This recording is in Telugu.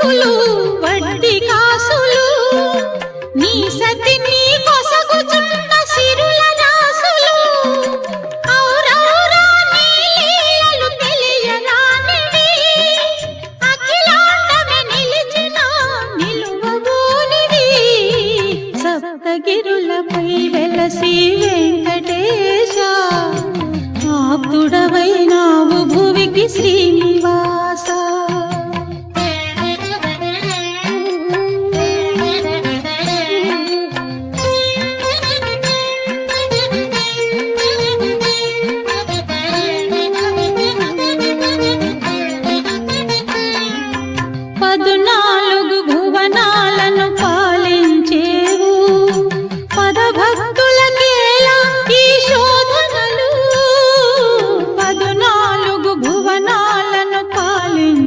కాసులు వడ్డీ కాసులు నీ సతి నీ కొసగుచున్న సిరుల రాసులు ఔరౌరా నీ లీలలు తెలియరానివి అఖిలాండమే నిలిచిన నిలువబోనివి సప్తగిరులపై వెలసి వెంకటేశ ఆప్తుడవైనావు భువికి శ్రీనివాస పదును